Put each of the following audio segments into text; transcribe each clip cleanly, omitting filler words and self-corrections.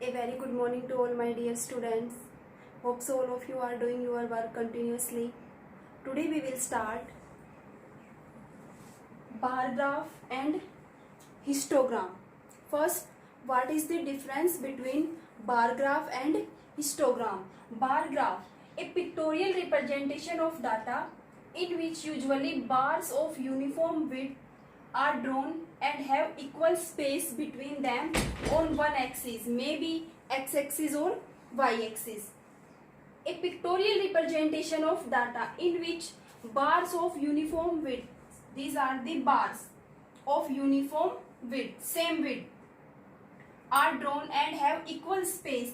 A very good morning to all my dear students. Hope so all of you are doing your work continuously. Today we will start bar graph and histogram. First, what is the difference between bar graph and histogram? Bar graph, a pictorial representation of data in which usually bars of uniform width are drawn and have equal space between them on one axis, maybe x-axis or y-axis. A pictorial representation of data in which bars of uniform width, these are the bars of uniform width, same width, are drawn and have equal space,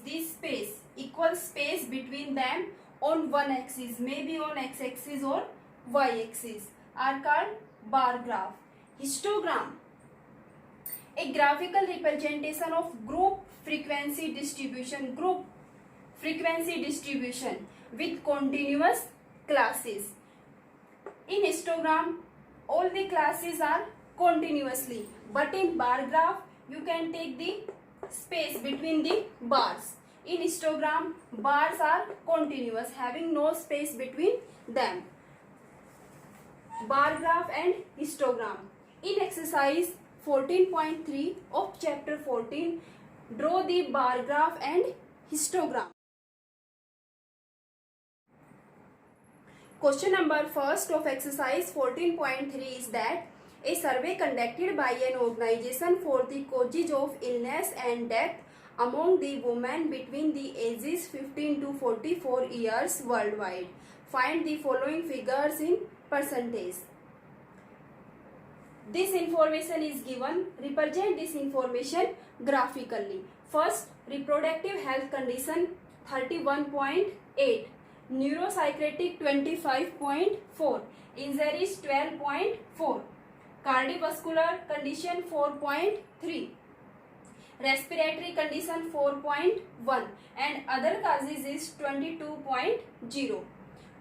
equal space between them on one axis, maybe on x-axis or y-axis, are called bar graph. Histogram, a graphical representation of group frequency distribution with continuous classes. In histogram, all the classes are continuously, but in bar graph you can take the space between the bars. In histogram, bars are continuous, having no space between them. Bar graph and histogram. In exercise 14.3 of chapter 14, draw the bar graph and histogram. Question number first of exercise 14.3 is that a survey conducted by an organization for the causes of illness and death among the women between the ages 15 to 44 years worldwide. Find the following figures in percentage. This information is given. Represent this information graphically. First, reproductive health condition 31.8, neuropsychiatric 25.4, injuries 12.4, cardiovascular condition 4.3, respiratory condition 4.1, and other causes is 22.0.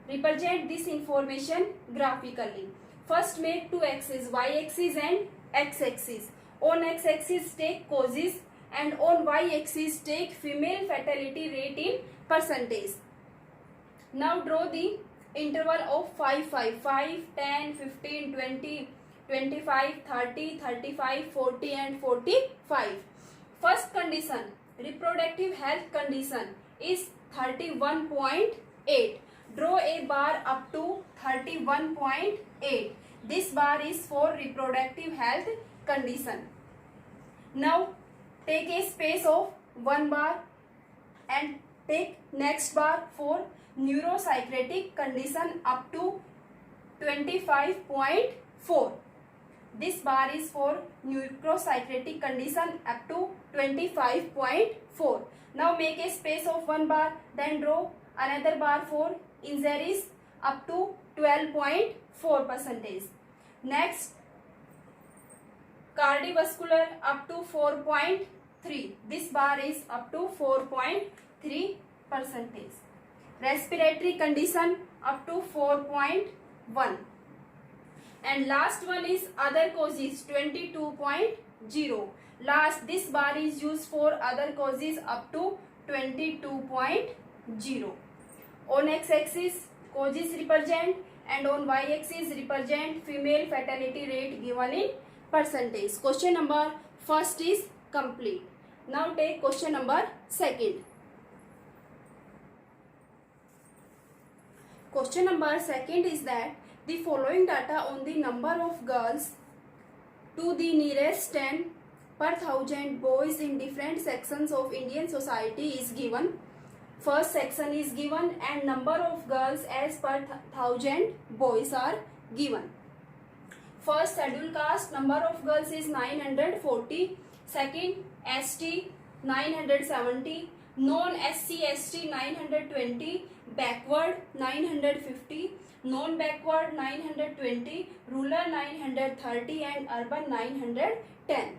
Represent this information graphically. First, make two axes, y-axis and x-axis. On x-axis take causes and on y-axis take female fatality rate in percentage. Now draw the interval of 5, 10, 15, 20, 25, 30, 35, 40 and 45. First condition, reproductive health condition is 31.8. Draw a bar up to 31.8. This bar is for reproductive health condition. Now take a space of 1 bar and take next bar for neuropsychiatric condition up to 25.4. This bar is for neuropsychiatric condition up to 25.4. Now make a space of 1 bar, then draw another bar for injuries up to 12.4%. Next, cardiovascular up to 4.3. This bar is up to 4.3%. Respiratory condition up to 4.1. And last one is other causes 22.0. Last, this bar is used for other causes up to 22.0. On x-axis causes represent and on y-axis represent female fatality rate given in percentage. Question number first is complete. Now take question number second. Question number second is that the following data on the number of girls to the nearest 10 per thousand boys in different sections of Indian society is given. First section is given and number of girls as per thousand boys are given. First, scheduled caste, number of girls is 940. Second, ST 970. Non-SC ST 920. Backward 950. Non-backward 920. Rural 930 and urban 910.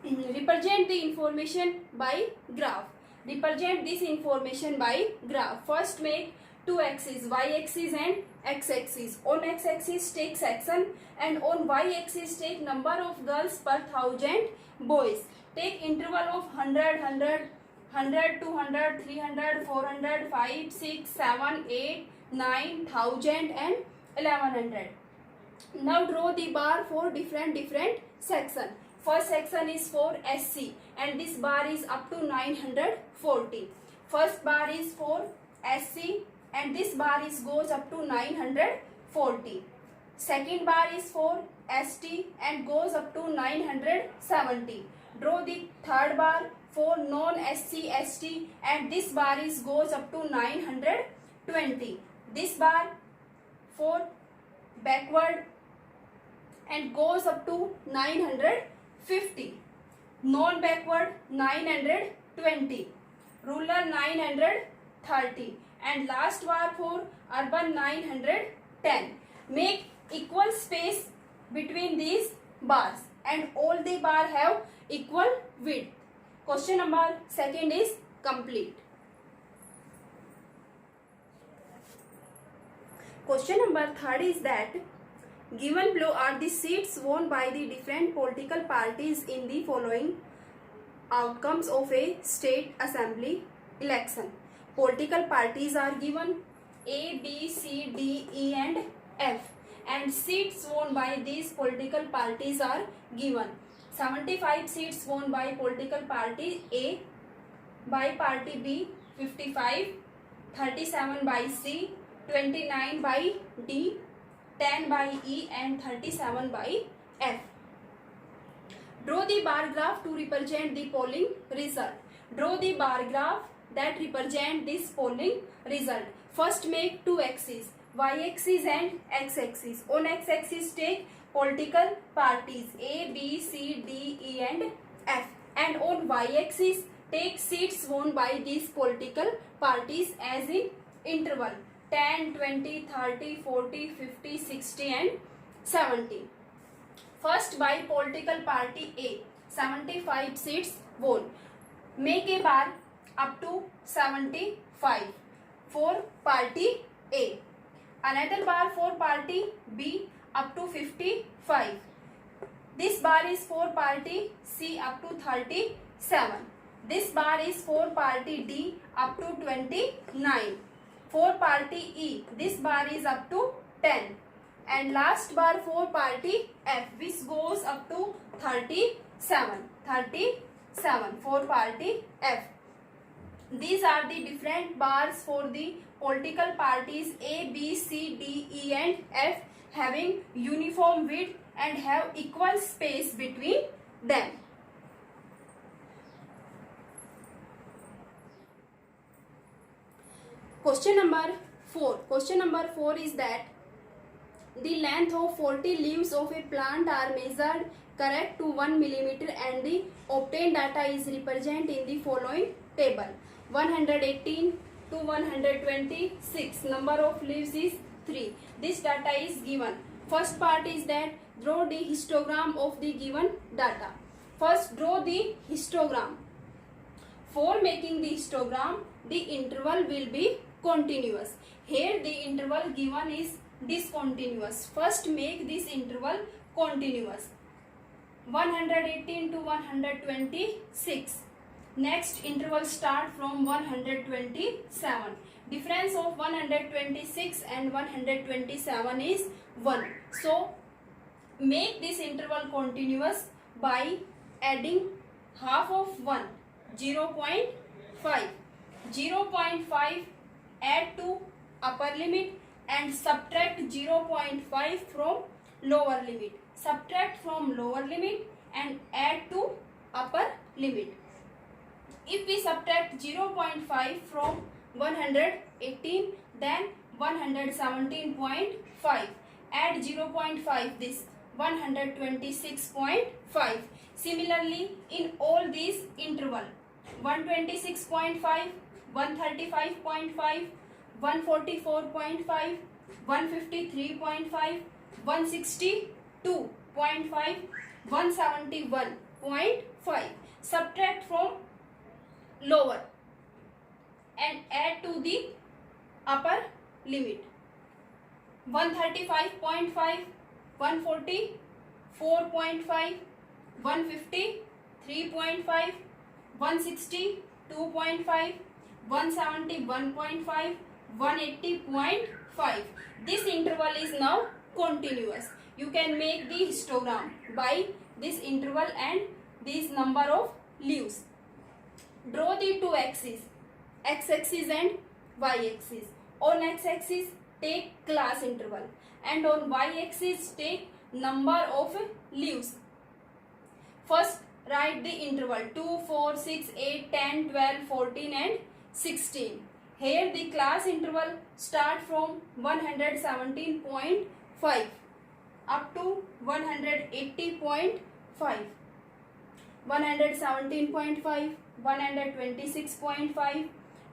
Represent the information by graph. Represent this information by graph. First, make two axes, y-axis and x-axis. On x-axis take section and on y-axis take number of girls per thousand boys. take interval of 100, 100, 200, 300, 400, 5, 6, 7, 8, 9, 1000 and 1100. Now draw the bar for different section. First section is for SC and this bar is up to 940. First bar is for SC and this bar is goes up to 940. Second bar is for ST and goes up to 970. Draw the third bar for non-SC ST and this bar is goes up to 920. This bar for backward and goes up to 950. Non-backward 920. Rural 930 and last bar for urban 910. Make equal space between these bars and all the bar have equal width. Question number second is complete. Question number third is that given below are the seats won by the different political parties in the following outcomes of a state assembly election. Political parties are given A, B, C, D, E and F and seats won by these political parties are given. 75 seats won by political party A, by party B 55, 37 by C, 29 by D, 10 by E and 37 by F. Draw the bar graph to represent the polling result. Draw the bar graph that represent this polling result. First make two axes, y-axis and x-axis. On x-axis take political parties A, B, C, D, E and F. And on y-axis take seats won by these political parties as in interval 10, 20, 30, 40, 50, 60 and 70. First by political party A, 75 seats won. Make a bar up to 75 for party A. Another bar for party B up to 55. This bar is for party C up to 37. This bar is for party D up to 29. For party E, this bar is up to 10. And last bar for party F, which goes up to 37. 37 for party F. These are the different bars for the political parties A, B, C, D, E and F having uniform width and have equal space between them. Question number 4. Question number 4 is that the length of 40 leaves of a plant are measured correct to 1 millimeter and the obtained data is represented in the following table. 118 to 126. Number of leaves is 3. This data is given. First part is that draw the histogram of the given data. First draw the histogram. For making the histogram, the interval will be continuous. Here the interval given is discontinuous. First make this interval continuous. 118 to 126. Next interval start from 127. Difference of 126 and 127 is 1. So make this interval continuous by adding half of 1, 0.5. 0.5 add to upper limit and subtract 0.5 from lower limit. Subtract from lower limit and add to upper limit. If we subtract 0.5 from 118, then 117.5. Add 0.5 this 126.5. Similarly, in all these interval 126.5, 135.5, 144.5, 153.5, 162.5, 171.5. Subtract from lower and add to the upper limit. 135.5, 144.5, 153.5, 3.5, 160 2.5, 170 1.5, 180.5. This interval is now continuous. You can make the histogram by this interval and this number of leaves. Draw the two axes, x-axis and y-axis. On x-axis take class interval and on y-axis take number of leaves. First write the interval 2, 4, 6, 8, 10, 12, 14 and 16. Here the class interval start from 117.5 up to 180.5, 117.5, 126.5,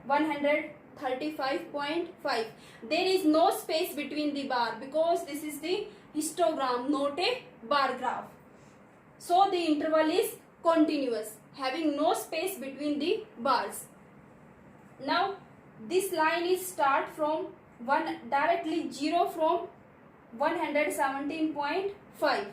135.5. There is no space between the bar because this is the histogram, not a bar graph. So the interval is continuous, having no space between the bars. Now this line is start from directly 0 from 117.5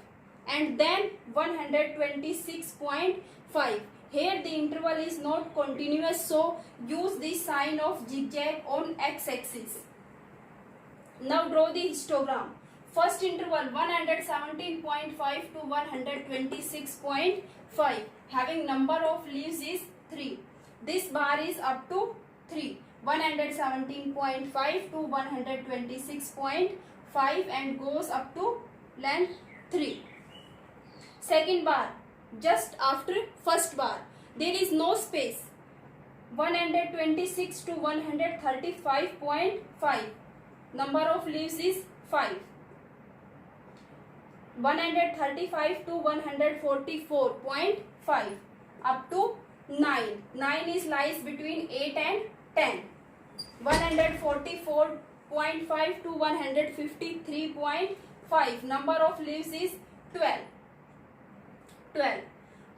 and then 126.5. Here the interval is not continuous, so use the sign of zigzag on x-axis. Now draw the histogram. First interval 117.5 to 126.5, having number of leaves is 3. This bar is up to 3. 117.5 to 126.5 and goes up to length 3. Second bar, just after first bar, there is no space. 126 to 135.5, number of leaves is 5. 135 to 144.5 up to 9. 9 is lies between 8 and 10. 144.5 to 153.5, number of leaves is 12.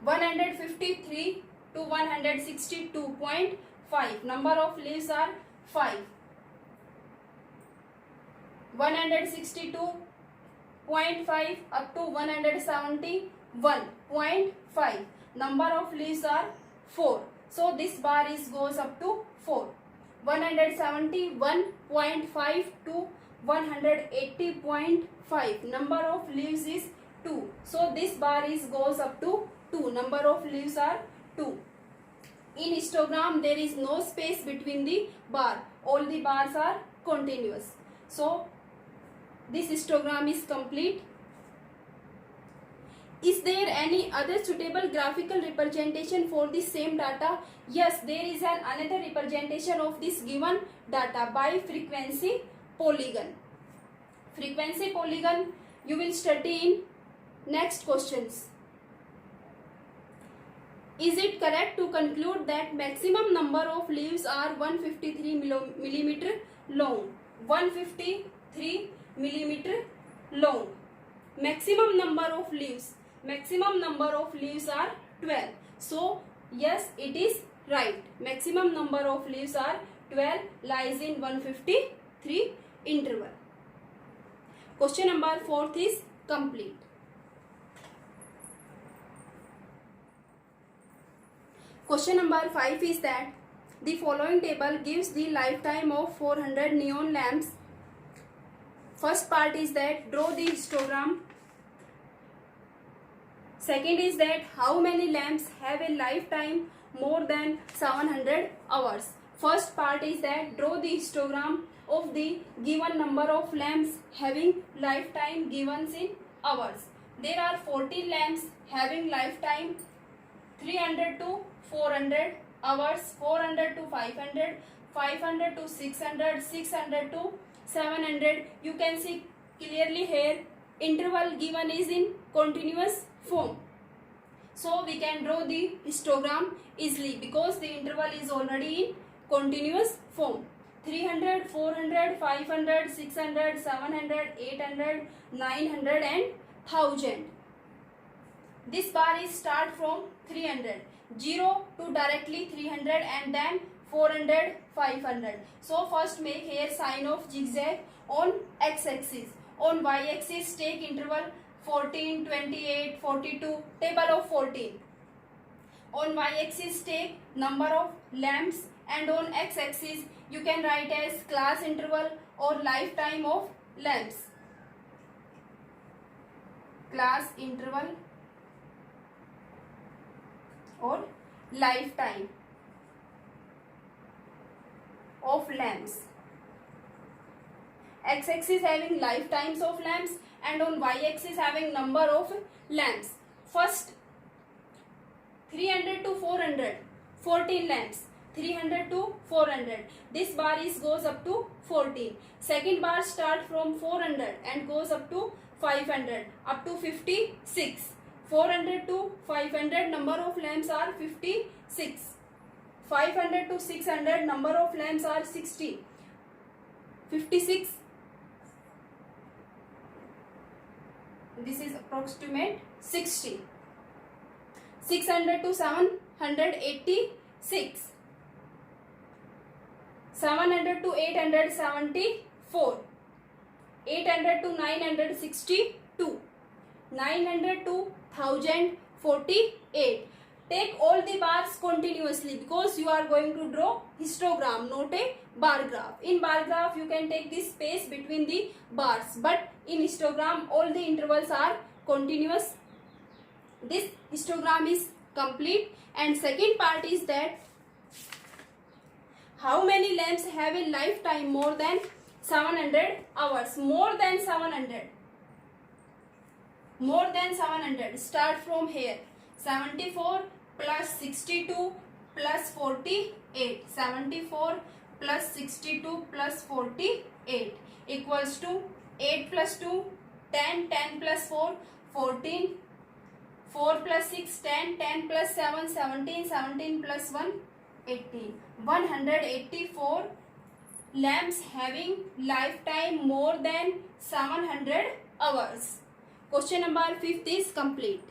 153 to 162.5, number of leaves are 5. 162.5 up to 171.5, number of leaves are 4. So this bar goes up to 4. 171.5 to 180.5, number of leaves is 2. So this bar goes up to 2. Number of leaves are 2. In histogram there is no space between the bar. All the bars are continuous. So this histogram is complete. Is there any other suitable graphical representation for the same data? Yes, there is another representation of this given data by frequency polygon. Frequency polygon you will study in next questions. Is it correct to conclude that maximum number of leaves are 153 millimeter long? 153 millimeter long. Maximum number of leaves are 12. So yes, it is right. Maximum number of leaves are 12, lies in 153 interval. Question number 4 is complete. Question number 5 is that the following table gives the lifetime of 400 neon lamps. First part is that draw the histogram. Second is that how many lamps have a lifetime more than 700 hours. First part is that draw the histogram of the given number of lamps having lifetime given in hours. There are 14 lamps having lifetime 300 to 400 hours, 400 to 500, 500 to 600, 600 to 700. You can see clearly here interval given is in continuous form. So we can draw the histogram easily because the interval is already in continuous form. 300, 400, 500, 600, 700, 800, 900 and 1000. This bar is start from 300. 0 to directly 300 and then 400, 500. So first make here sign of zigzag on x-axis. On y-axis take interval 14, 28, 42, table of 14. On y-axis take number of lamps, and on x-axis you can write as class interval or lifetime of lamps. Class interval or lifetime of lamps. X-axis having lifetimes of lamps and on y-axis having number of lamps. First 300 to 400, 14 lamps. 300 to 400. This bar is goes up to 14. Second bar start from 400 and goes up to 500 up to 56. 400 to 500 number of lamps are 56. 500 to 600 number of lamps are 60. 56. This is approximate 60. 600 to 786. 700 to 874. 800 to 962. 900 to 1048. Take all the bars continuously because you are going to draw histogram, not a bar graph. In bar graph you can take this space between the bars, but in histogram all the intervals are continuous. This histogram is complete. And second part is that how many lamps have a lifetime more than 700 hours. More than 700. More than 700. Start from here. 74 plus 62 plus 48. 74 plus 62 plus 48 equals to 8 plus 2, 10, 10 plus 4, 14, 4 plus 6, 10, 10 plus 7, 17, 17 plus 1, 18. 184 lamps having lifetime more than 700 hours. Question number 5 is complete.